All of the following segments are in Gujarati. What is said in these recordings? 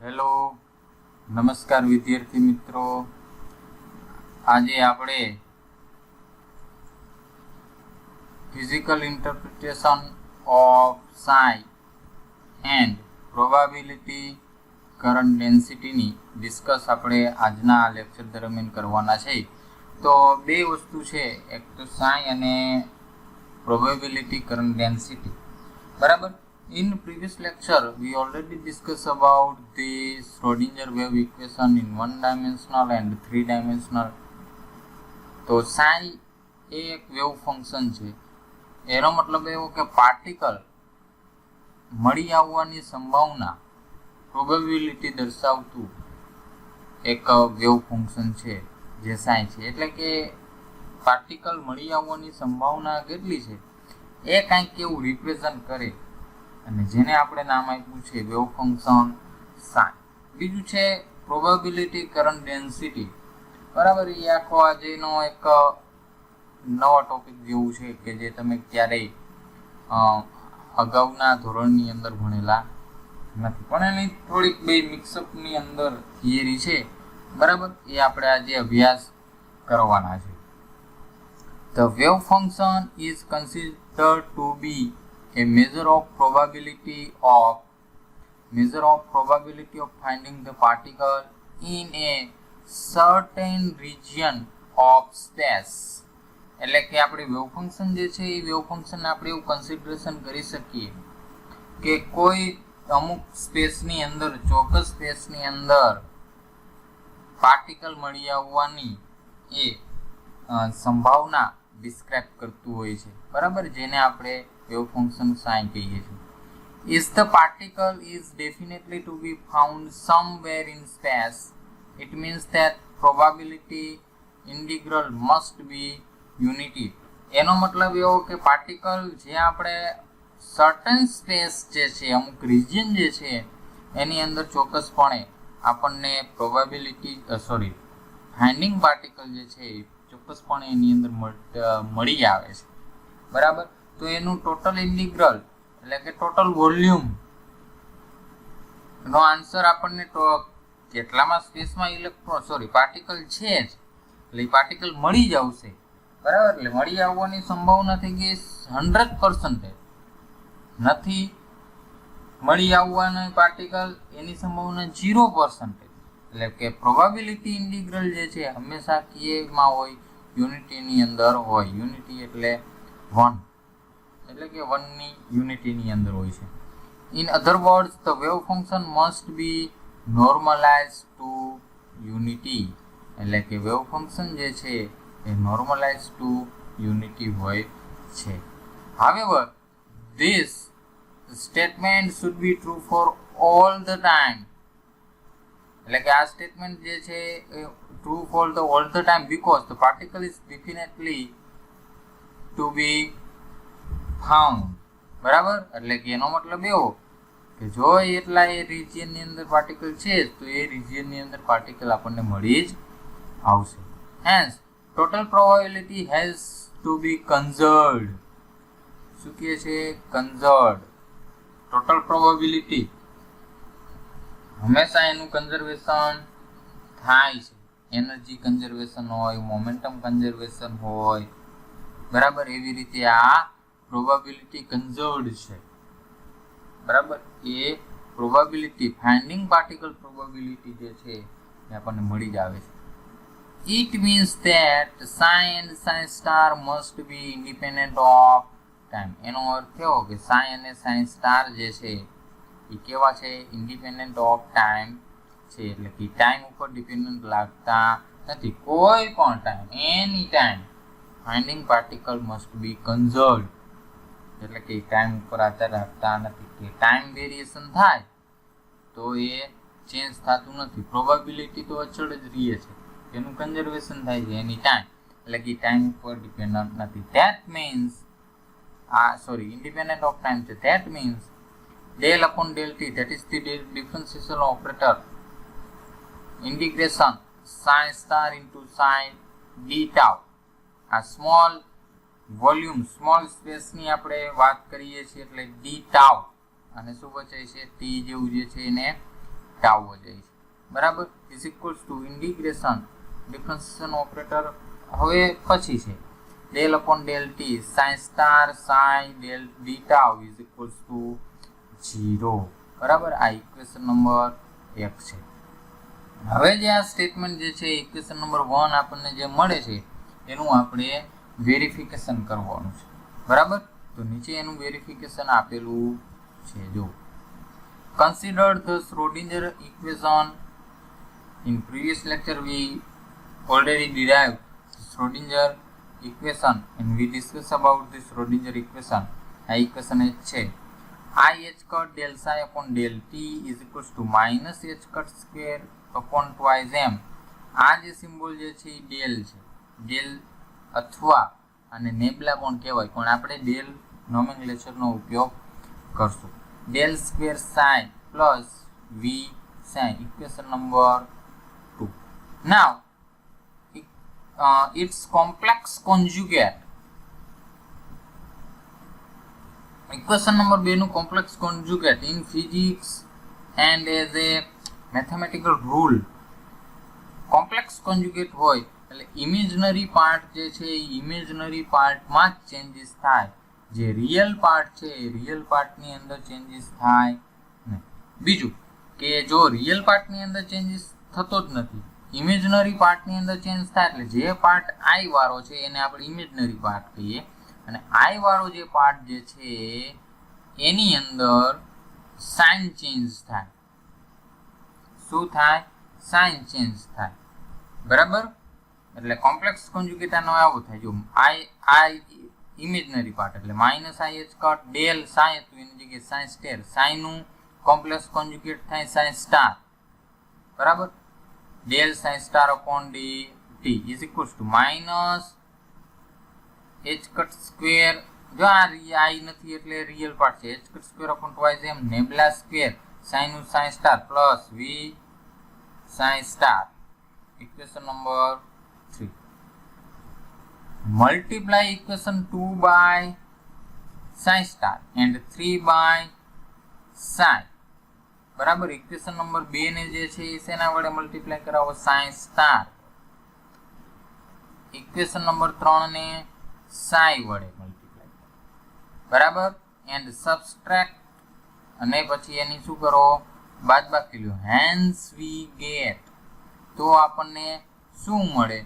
હેલો, નમસ્કાર વિદ્યાર્થી મિત્રો. આજે આપણે physical interpretation of psi and probability current ડેન્સિટીની ડિસ્કસ આપણે આજના લેક્ચર દરમિયાન કરવાના છે. તો બે વસ્તુ છે, એક તો સાઈ અને પ્રોબેબિલિટી કરંટ ડેન્સિટી. બરાબર. In previous lecture, we already discussed about the Schrodinger wave equation in one-dimensional and three-dimensional. તો psi એ એક વેવ ફંક્શન છે. એનો મતલબ એવો કે પાર્ટિકલ મળી આવવાની સંભાવના પ્રોબેબિલિટી દર્શાવતું એક વેવ ફંક્શન છે જે psi છે. એટલે કે પાર્ટિકલ મળી આવવાની સંભાવના કેટલી છે એ કંઈક એવું રિપ્રેઝન્ટ કરે અને જેને આપણે નામ આપ્યું છે વેવ ફંક્શન સાઈ. બીજું છે પ્રોબેબિલિટી કરંટ ડેન્સિટી. બરાબર. એ આખો આજેનો એક નવો ટોપિક જેવું છે કે જે તમે ક્યારેય અગાઉના ધોરણની અંદર ભણેલા નથી, પણ એની થોડીક બે મિક્સઅપની અંદર થિયરી છે. બરાબર. એ આપણે આજે અભ્યાસ કરવાના છે. The wave function is considered to be a measure of probability of finding the particle in a certain region of space. એટલે કે આપણે વેવ ફંક્શન જે છે એ વેવ ફંક્શન આપણે એવું કન્સિડરેશન કરી શકીએ કે કોઈ અમુક સ્પેસની અંદર, ચોક્કસ સ્પેસની અંદર પાર્ટિકલ મળી આવવાની એ સંભાવના ડિસ્ક્રાઇબ કરતું હોય છે. બરાબર. જેને આપણે wave function psi કહીએ છીએ. If the particle is definitely to be found somewhere in space, it means that probability integral must be unity. એનો મતલબ એવો કે પાર્ટિકલ જે આપણે સર્ટન સ્પેસ જે છે, અમુક રિજિયન જે છે એની અંદર ચોક્કસપણે આપણને પ્રોબેબિલિટી ફાઇન્ડિંગ પાર્ટિકલ જે છે ચોક્કસપણે એની અંદર મળી આવે છે. બરાબર. તો એનું ટોટલ ઇન્ટિગ્રલ એટલે કે ટોટલ વોલ્યુમ નો આન્સર આપણને કેટલામાં સ્પેસમાં પાર્ટિકલ છે જ એટલે પાર્ટિકલ મળી જ આવશે. બરાબર. એટલે મળી આવવાની સંભાવના થઈ ગઈ 100%. નથી મળી આવવાના પાર્ટિકલ એની સંભાવના 0%. એટલે કે પ્રોબેબિલિટી ઇન્ટિગ્રલ જે છે હંમેશા કેમાં હોય? યુનિટીની અંદર હોય. યુનિટી એટલે 1, એટલે કે 1 ની યુનિટીની અંદર હોય છે. In other words, the wave function must be normalize to unity. એટલે કે વેવ ફંક્શન જે છે એ નોર્મલાઇઝ ટુ યુનિટી હોય છે. However, this statement should be true for all the time. એટલે કે આ સ્ટેટમેન્ટ જે છે એ true for the all the time because the particle is definitely to be found. બરાબર. એટલે કે એનો મતલબ એવો કે જો એટલા એ રિજિયનની અંદર પાર્ટિકલ છે તો એ રિજિયનની અંદર પાર્ટિકલ આપણને મળી જ આવશે. Hence total probability has to be conserved. શું કહે છે? કન્ઝર્વડ. ટોટલ પ્રોબેબિલિટી હંમેશા એનું કન્ઝર્વેશન થાય છે. એનર્જી કન્ઝર્વેશન હોય, મોમેન્ટમ કન્ઝર્વેશન હોય. બરાબર. એવી રીતે આ પ્રોબેબિલિટી કન્ઝર્વડ છે. બરાબર. એ પ્રોબેબિલિટી ફાઇન્ડિંગ પાર્ટિકલ પ્રોબેબિલિટી જે છે એ આપણને મળી જ આવે છે. It means that psi and psi star must be independent of time. એનો અર્થ એવો કે psi અને psi star જે છે એ કેવા છે? ઇન્ડિપેન્ડન્ટ ઓફ ટાઈમ છે. એટલે કે ટાઈમ ઉપર ડિપેન્ડન્ટ લાગતા નથી. કોઈ પણ time, any time finding particle must be conserved. એટલે કે ટાઈમ ઉપર આધાર રાખતા નથી. કે ટાઈમ વેરિએશન થાય તો એ ચેન્જ થતું નથી. પ્રોબેબિલિટી તો અચળ જ રહે છે. એનું કન્ઝર્વેશન થાય છે એની ટાઈમ. એટલે કે ટાઈમ ઉપર ડિપેન્ડન્ટ નથી. That means independent of time છે. That means del upon del t, that is the differential operator, integration psi star into psi d tau. આ સ્મોલ વોલ્યુમ, સ્મોલ સ્પેસની આપણે વાત કરીએ છીએ એટલે ડી ટાઉ અને શું બચે છે ટી જેવું જે છે એને ટાઉ જાય છે, બરાબર. Is equals to integration differentiation operator હવે પછી છે del upon del T psi star psi del D tau is equals to 0, બરાબર. આ ઇક્વેશન નંબર 1 છે. હવે જે આ સ્ટેટમેન્ટ જે છે ઇક્વેશન નંબર 1 આપણને જે મળે છે એનું આપણે વેરિફિકેશન કરવાનું છે, બરાબર. તો નીચે એનું વેરિફિકેશન આપેલું છે, જો. Consider the Schrodinger equation. In previous lecture we already derived the Schrodinger equation and we discussed about the Schrodinger equation. આ ઇક્વેશન એ છે I h cut del psi upon del t is equals to minus h cut square upon twice m. આ જે સિમ્બોલ જે છે એ ડેલ છે, ડેલ અથવા અને નેબલા પણ કહેવાય, પણ આપણે ડેલ નોમેનક્લેચરનો ઉપયોગ કરશું. Del square psi plus V psi, equation number 2. Now its complex conjugate, equation number 2 નું complex conjugate in physics and as a mathematical rule, complex conjugate હોય એટલે ઇમેજનરી પાર્ટ જે છે એ ઇમેજનરી પાર્ટમાં જ ચેન્જીસ થાય, જે રિયલ પાર્ટ છે એ રિયલ પાર્ટની અંદર ચેન્જીસ થાય નહીં. બીજું કે જો રિયલ પાર્ટની અંદર ચેન્જીસ થતો જ નથી, ઇમેજનરી પાર્ટની અંદર ચેન્જ થાય એટલે જે પાર્ટ આઈ વાળો છે એને આપણે ઇમેજનરી પાર્ટ કહીએ, અને આઈ વાળો જે પાર્ટ જે છે એની અંદર સાઇન ચેન્જ થાય. શું થાય? સાઇન ચેન્જ થાય, બરાબર. એટલે કોમ્પ્લેક્સ કોન્જ્યુગેટ આનો આવો થાય, જો આઈ ઇમેજનરી પાર્ટ એટલે minus i h cut del psi હતું એની જગ્યાએ સાઈ સ્ટેર, સાઈનું કોમ્પ્લેક્સ કોન્જ્યુગેટ થાય સાઈ સ્ટાર, બરાબર. Del psi star upon d t is equals to minus h cut square, જો આ આઈ નથી એટલે રિયલ પાર્ટ છે, h cut square upon twice m nabla square સાઈનું psi star plus V psi star, equation number 3. Multiply equation 2 by psi star and 3 by psi, બરાબર. ઇક્વેશન નંબર 2 ને જે છે એ શેના વડે મલ્ટીપ્લાય કરાવો? સાઈ સ્ટાર. ઇક્વેશન નંબર 3 ને સાઈ વડે મલ્ટીપ્લાય, બરાબર. એન્ડ સબસ્ટ્રેક્ટ, અને પછી એની શું કરો? બાદબાકી લ્યો. હેન્સ વી ગેટ, તો આપણને શું મળે?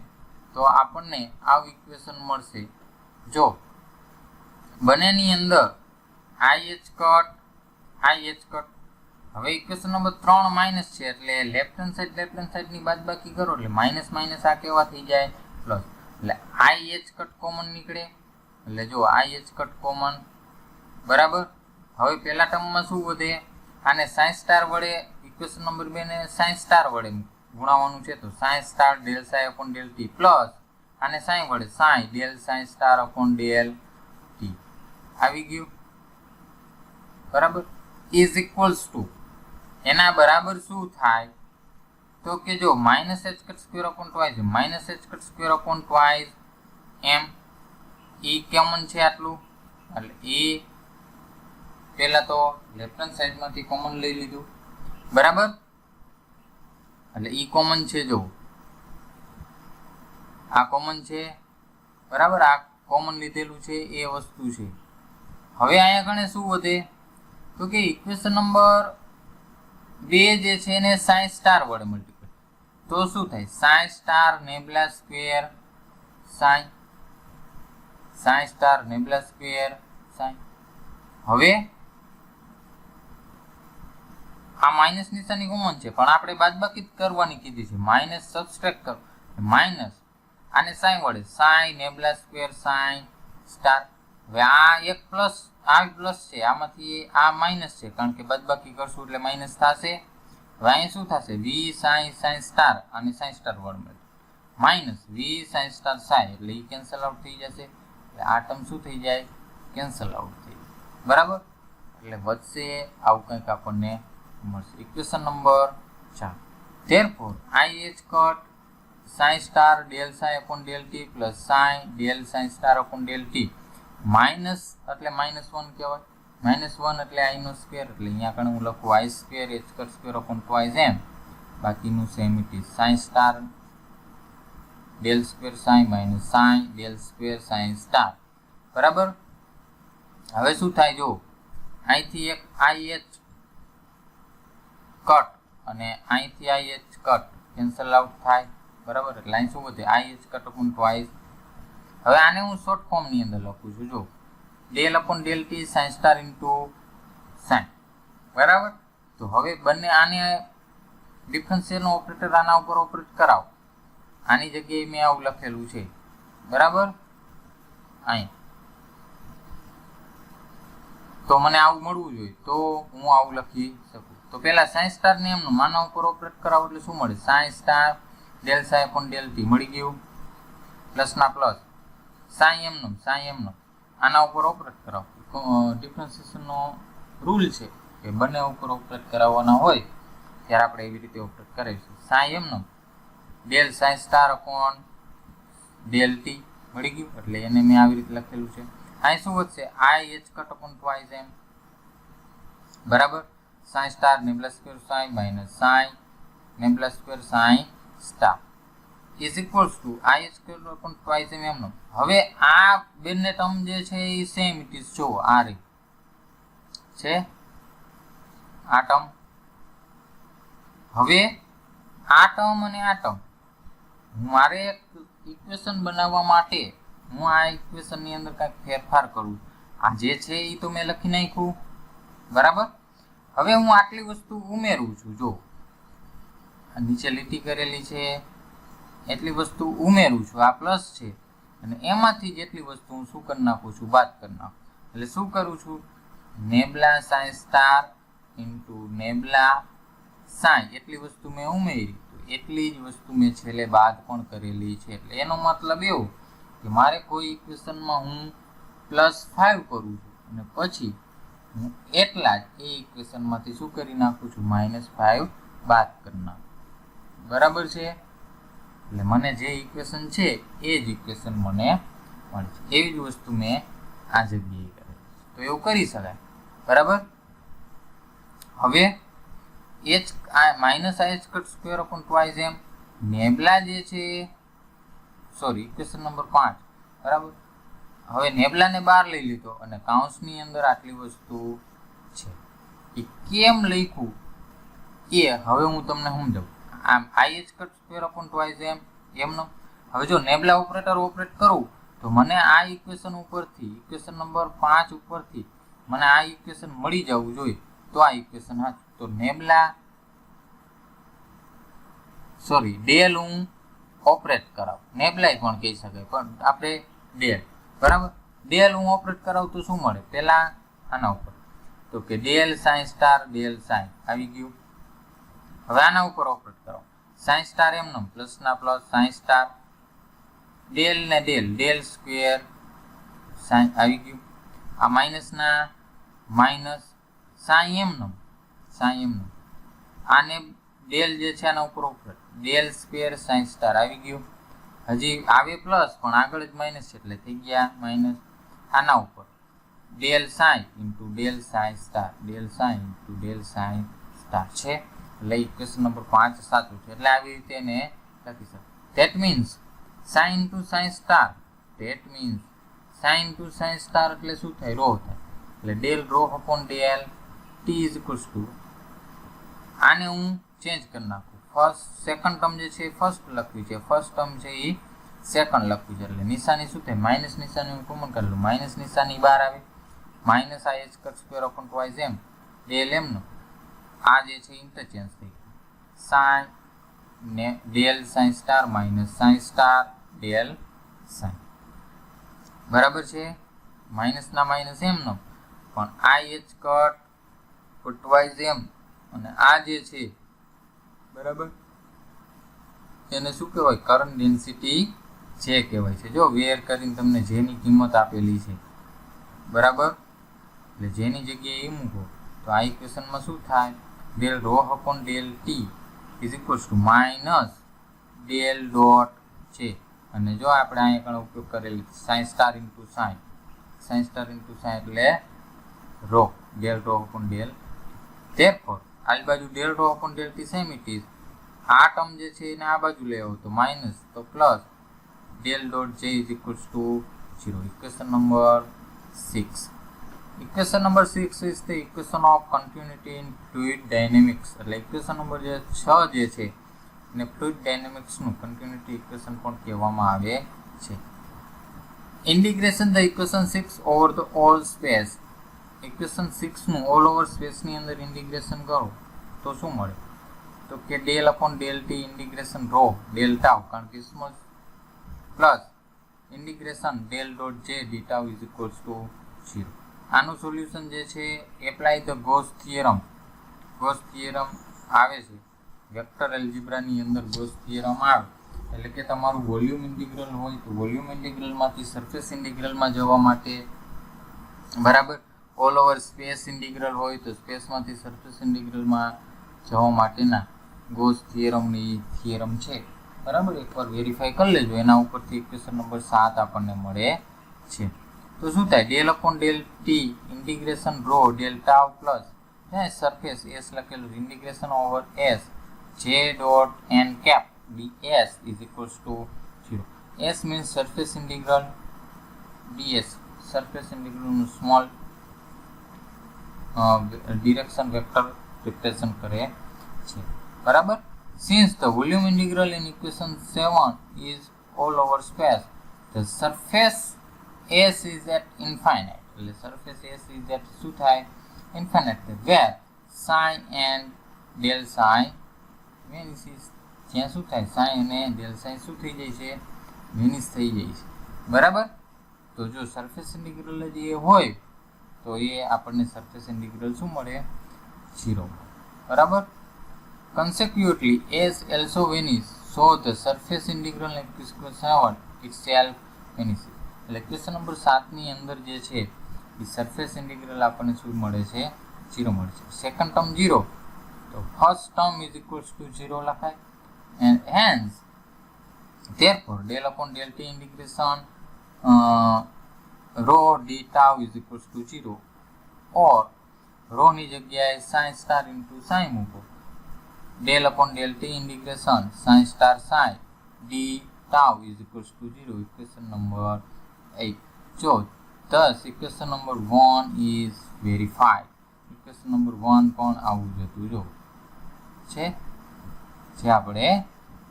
તો આપણને આ ઇક્વેશન મળશે, જો બંનેની અંદર આઈ એચ કટ. હવે ઇક્વેશન નંબર 3 માઇનસ છે એટલે લેફ્ટ હેન્ડ સાઈડની બાદબાકી કરો એટલે માઇનસ માઇનસ આ કેવા થઈ જાય? પ્લસ. એટલે આઈ એચ કટ કોમન નીકળે, એટલે જો આઈ એચ કટ કોમન, બરાબર. હવે પહેલા ટર્મમાં શું વધે? આને સાઈ સ્ટાર વડે, ઇક્વેશન નંબર 2 ને સાઈ સ્ટાર વડે ગુણાવવાનું છે, તો psi star del psi upon del T plus આને સાઈ વડે psi del psi star upon del T આવી ગયું, બરાબર. ઇઝ ઇક્વલ્સ ટુ એના બરાબર શું થાય? તો કે જો minus h cut square upon twice minus h cut square upon twice m, E common છે આટલું, એટલે એ પહેલા તો લેફ્ટ હેન્ડ સાઈડમાંથી કોમન લઈ લીધું, બરાબર. એટલે ઈ કોમન છે, જો આ કોમન છે, બરાબર. આ કોમન લીધેલું છે એ વસ્તુ છે. હવે અહીંયા કણે શું વધે? તો કે ઇક્વેશન નંબર 2 જે છે એને સાઈ સ્ટાર વડે મલ્ટીપ્લાય, તો શું થાય? Psi star nabla square psi, psi star nabla square psi. હવે આ માઇનસ નિશાની કોમન છે પણ આપણે બાદબાકી જ કરવાની કીધી છે, માઇનસ સબસ્ટ્રેક્ટ કરો, માઇનસ આને સાઈ વડે Sai nabla square psi star. હવે આ એક પ્લસ, આ પ્લસ છે, આમાંથી આ માઇનસ છે કારણ કે બાદબાકી કરશું એટલે માઇનસ થશે. હવે અહીં શું થશે? વી સાઈ સાઈ સ્ટાર અને સાઈ સ્ટાર વડ મળે minus V psi star psi, એટલે એ કેન્સલ આઉટ થઈ જશે, એટલે આ ટર્મ શું થઈ જાય? કેન્સલ આઉટ થઈ જાય, બરાબર. એટલે વધશે આવું કંઈક આપણને મળશે. Equation number 4. Therefore I h cut psi star del psi upon del t plus psi del psi star upon del t minus એટલે -1 કહેવાય, -1 એટલે i નો સ્ક્વેર, એટલે અહીંયા કણ હું લખું i square h cut square upon twice m, બાકીનું same it is psi star del square psi minus psi del square psi star, બરાબર. હવે શું થાય જો અહીંથી એક ih કટ અને અહીંથી ih કટ કેન્સલ આઉટ થાય, બરાબર. એટલે અહીં શું વધે ih કટ અપોન ટ્વાઇસ. હવે આને હું શોર્ટ ફોર્મની અંદર લખું છું જો del upon del T psi star into psi, બરાબર. તો હવે બંને આને ડિફરન્શિયલનો ઓપરેટર આના ઉપર ઓપરેટ કરાવો. આની જગ્યાએ મેં આવું લખેલું છે, બરાબર. અહીં તો મને આવું મળવું જોઈએ, તો હું આવું લખી શકું. તો પહેલા સાઇન સ્ટાર ને એમનું આના ઉપર ઓપરેટ કરાવો એટલે શું મળે psi star del psi upon del T મળી ગયું, પ્લસના પ્લસ સાઈ એમનું આના ઉપર ઓપરેટ કરાવો. ડિફરન્શિએશનનો રૂલ છે કે બંને ઉપર ઓપરેટ કરાવવાના હોય ત્યારે આપણે એવી રીતે ઓપરેટ કરીશું. સાઈ એમનું del psi star upon del T મળી ગયું, એટલે એને મેં આવી રીતે લખેલું છે. અહીં શું વધશે i h cut upon twice m, બરાબર. Psi star nabla square psi minus psi nabla square psi star is equals to i h square upon twice m એમનો. હવે આ બંને ટર્મ જે છે એ સેમ ઇટ ઇઝ જો આ રહી છે આ ટર્મ. હવે આ ટર્મ અને આ ટર્મ મારે એક ઇક્વેશન બનાવવા માટે હું આ ઇક્વેશનની અંદર કંઈક ફેરફાર કરું. આ જે છે એ તો મેં લખી નાખ્યું, બરાબર. હવે હું આટલી વસ્તુ ઉમેરું છું જો નીચે લીટી કરેલી છે એટલી વસ્તુ ઉમેરું છું, આ પ્લસ છે અને એમાંથી જેટલી વસ્તુ હું શું કરી નાખું છું બાદ કરી નાખું. એટલે શું કરું છું નેબલા સાઈ સ્ટાર ઇન્ટુ નેબલા સાઈ એટલી વસ્તુ મેં ઉમેરી, તો એટલી જ વસ્તુ મેં છેલ્લે બાદ પણ કરેલી છે. એટલે એનો મતલબ એવું કે મારે કોઈ ઇક્વેશનમાં હું +5 કરું છું અને પછી હું એટલા જ એ ઇક્વેશનમાંથી શું કરી નાખું છું -5 બાદ કરી નાખું, બરાબર છે. એટલે મને જે ઇક્વેશન છે એ જ ઇક્વેશન મને મળે છે. એવી જ વસ્તુ મેં આ જગ્યાએ કરેલી છે, તો એવું કરી શકાય, બરાબર. હવે h -ih cut square upon twice m નેબલા જે છે સોરી ઇક્વેશન નંબર 5, બરાબર. હવે નેબલાને બહાર લઈ લીધો અને કાઉન્સની અંદર આટલી વસ્તુ છે. એ કેમ લખ્યું એ હવે હું તમને સમજાવું. આમ ih cut square upon twice m એમનો. હવે જો નેબલા ઓપરેટર ઓપરેટ કરું તો મને આ ઇક્વેશન ઉપરથી ઇક્વેશન નંબર 5 ઉપરથી મને આ ઇક્વેશન મળી જવું જોઈએ, તો આ ઇક્વેશન હા તો નેબલા સોરી ડેલ હું ઓપરેટ કરાવું, નેબલાય પણ કહી શકાય પણ આપણે ડેલ, બરાબર. ડેલ હું ઓપરેટ કરાવું તો શું મળે પહેલા આના ઉપર તો કે del psi star del psi આવી ગયું. હવે આના ઉપર ઓપરેટ કરો સાઈ સ્ટાર એમનો પ્લસના પ્લસ સાઈ સ્ટાર ડેલ ને ડેલ સ્ક્વેર સાઈ આવી ગયું. આ માઇનસના માઇનસ સાઈ એમનો આને ડેલ જે છે આના ઉપર operate del square psi star આવી ગયું. હજી આવે પ્લસ પણ આગળ જ માઇનસ છે એટલે થઈ ગયા માઇનસ. આના ઉપર del psi into del psi star del psi into del psi star છે. એટલે ઇક્વેશન નંબર 5 સાચું છે. એટલે આવી રીતે એને લખી શકો. That means psi into psi star એટલે શું થાય રો થાય. એટલે del rho upon del T is equals to આને હું ચેન્જ કરી નાખું. સેકન્ડ ટર્મ જે છે ફર્સ્ટ લખવી છે, ફર્સ્ટ ટર્મ છે એ સેકન્ડ લખવી છે. એટલે નિશાની શું થાય માઇનસ નિશાની હું કોમન કરી લઉં, માઇનસ નિશાની બહાર આવે -ih cut square upon twice m del એમનો આ જે છે ઇન્ટરચેન્જ થઈ ગયું સાઈ ને del psi star minus psi star del psi, બરાબર છે. માઇનસના માઇનસ એમનો પણ ih કટ ટ્વાઇસ m અને આ જે છે બરાબર એને શું કહેવાય કરંટ ડેન્સિટી જે કહેવાય છે. જો વેર કરીને તમને જેની કિંમત આપેલી છે, બરાબર. એટલે જેની જગ્યાએ એ મૂકો તો આ ઇક્વેશનમાં શું થાય del rho upon del T is equals to minus del dot છે. અને જો આપણે અહીંયા કણ ઉપયોગ કરેલી સાઈ સ્ટાર ઇન્ટુ સાઈ એટલે row del rho upon del therefore આ બાજુ del rho upon del t same it is આ ટર્મ જે છે એને આ બાજુ લઈ આવો તો માઇનસ તો plus del dot j is equals to 0. Equation number 6. Equation number 6 is the equation of continuity in fluid dynamics. એટલે equation number 6 જે છે એને fluid dynamics નું continuity equation પણ કહેવામાં આવે છે. Integration the equation 6 over the all space. Equation 6 નું all over space ની અંદર integration કરો તો શું મળે તો કે del upon del t integration rho del tau કારણ કે small plus integration del dot j d tau is equals to 0. આનું સોલ્યુશન જે છે એપ્લાય ધ ગોસ થિયરમ આવે છે વેક્ટર એલ્જિબ્રાની અંદર ગોસ થિયરમ આવે એટલે કે તમારું વોલ્યુમ ઇન્ટિગ્રલ હોય તો વોલ્યુમ ઇન્ટિગ્રલમાંથી સરફેસ ઇન્ટિગ્રલમાં જવા માટે બરાબર ઓલ ઓવર સ્પેસ ઇન્ટિગ્રલ હોય તો સ્પેસમાંથી સરફેસ ઇન્ટિગ્રલમાં જવા માટેના ગોસ થિયરમની થિયરમ છે બરાબર એકવાર વેરીફાઈ કરી લેજો એના ઉપરથી ઇક્વેશન નંબર 7 આપણને મળે છે તો શું થાય del upon del t integration rho del tau plus ત્યાં સરફેસ s લખેલું integration over s j dot n cap ds is equals to 0. s means surface integral ds surface integral નું સ્મોલ ડિરેક્શન વેક્ટર રિપ્રેઝન્ટ કરે છે બરાબર. Since the volume integral in equation 7 is all over space, the surface S is at infinite. The surface S is at શું થાય infinite where sin and del psi vanishes. જ્યાં શું થાય sin અને del psi શું થઈ જાય છે વેનિશ થઈ જાય છે બરાબર. તો જો સરફેસ ઇન્ટિગ્રલ જ એ હોય તો એ આપણને સરફેસ ઇન્ટિગ્રલ શું મળે 0 બરાબર. Consequently, as also vanishes, so the surface integral in equation 7 itself vanishes. Equation number 7 ની અંદર જે છે એ સરફેસ ઇન્ટિગ્રલ આપણને શું મળે છે 0 મળે છે. સેકન્ડ ટર્મ 0 તો first term is equals to 0 લખાય and hence therefore del upon del t integration rho d tau is equals to 0 or rho ની જગ્યાએ sin star into sin મૂકો del upon del t integration sin star psi d tau is equals to 0. Equation number 8. So thus equation number 1 is verified. Equation number 1 પણ આવું જતું જો છે જે આપણે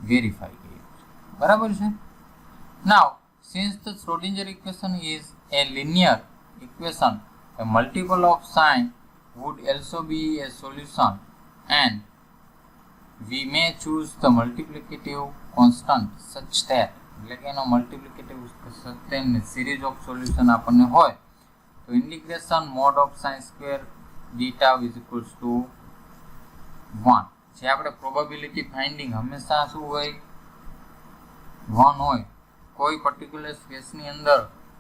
વેરીફાઈ કર્યું છે બરાબર છે. Now since the Schrodinger equation is a linear equation, a multiple of sin would also be a solution and we may choose the multiplicative constant such that એટલે કે એનો મલ્ટિપ્લિકેટિવ સસ્ટેન સિરીઝ ઓફ સોલ્યુશન આપણને હોય તો integration mode of sin square d tau is equals to 1. જે આપણે પ્રોબેબિલિટી ફાઇન્ડિંગ હંમેશા શું હોય 1 હોય કોઈ પર્ટિક્યુલર સ્પેસની અંદર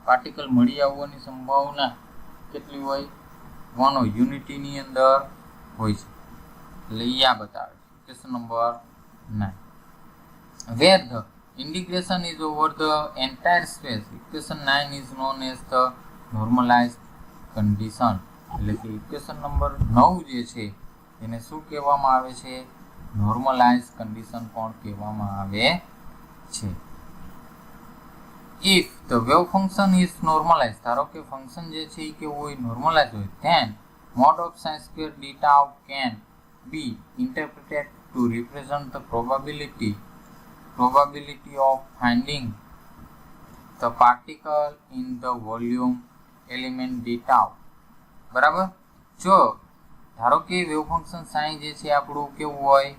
પાર્ટિકલ મળી આવવાની સંભાવના કેટલી હોય 1 હોય યુનિટીની અંદર હોય છે એટલે એ આ બતાવે છે. Question number 9. Where the integration is over the entire space, equation 9 is known as the normalized condition. એટલે કે equation number 9 જે છે એને શું કહેવામાં આવે છે normalized condition પણ કહેવામાં આવે છે. If the wave function is normalized, ધારો કે ફંક્શન જે છે એ કેવું હોય normalized હોય, then mod of sin square d tau can be interpreted to represent the probability of finding the particle in the volume element d tau બરાબર. જો ધારો કે વેવ ફંક્શન સાઇન જે છે આપણું કેવું હોય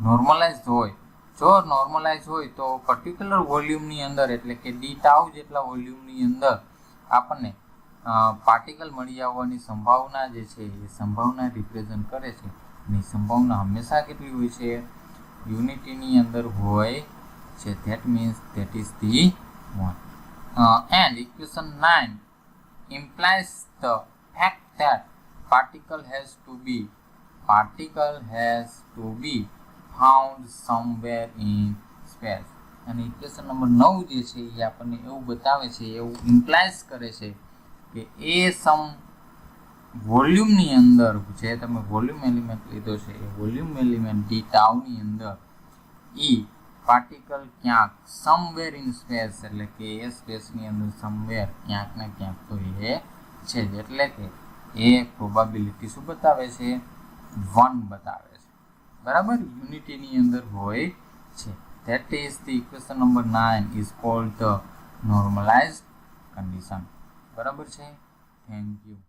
નોર્મલાઇઝડ હોય જો નોર્મલાઇઝ હોય તો પર્ટિક્યુલર વોલ્યુમની અંદર એટલે કે ડી ટાઉ જેટલા વોલ્યુમની અંદર આપણને પાર્ટિકલ મળી આવવાની સંભાવના જે છે એ સંભાવના રિપ્રેઝન્ટ કરે છે અને સંભાવના હંમેશા કેટલી હોય છે યુનિટીની અંદર હોય છે. That means that is the 1 and equation 9 implies the fact that particle has to be found somewhere in space. અને ઇક્વેશન નંબર 9 જે છે એ આપણને એવું બતાવે છે એવું ઇમ્પ્લાઇઝ કરે છે કે એ સમ વોલ્યુમની અંદર જે તમે વોલ્યુમ એલિમેન્ટ લીધો છે એ વોલ્યુમ એલિમેન્ટ ડી ટાઉની અંદર પાર્ટિકલ ક્યાંક સમવેર ઇન સ્પેસ એટલે કે એ સ્પેસની અંદર સમવેર ક્યાંક ને ક્યાંક તો એ છે જ, એટલે કે એ પ્રોબેબિલિટી શું બતાવે છે? 1 બતાવે છે, બરાબર, યુનિટીની અંદર હોય છે. That is the equation number 9 is called the normalized condition. બરાબર છે. Thank you.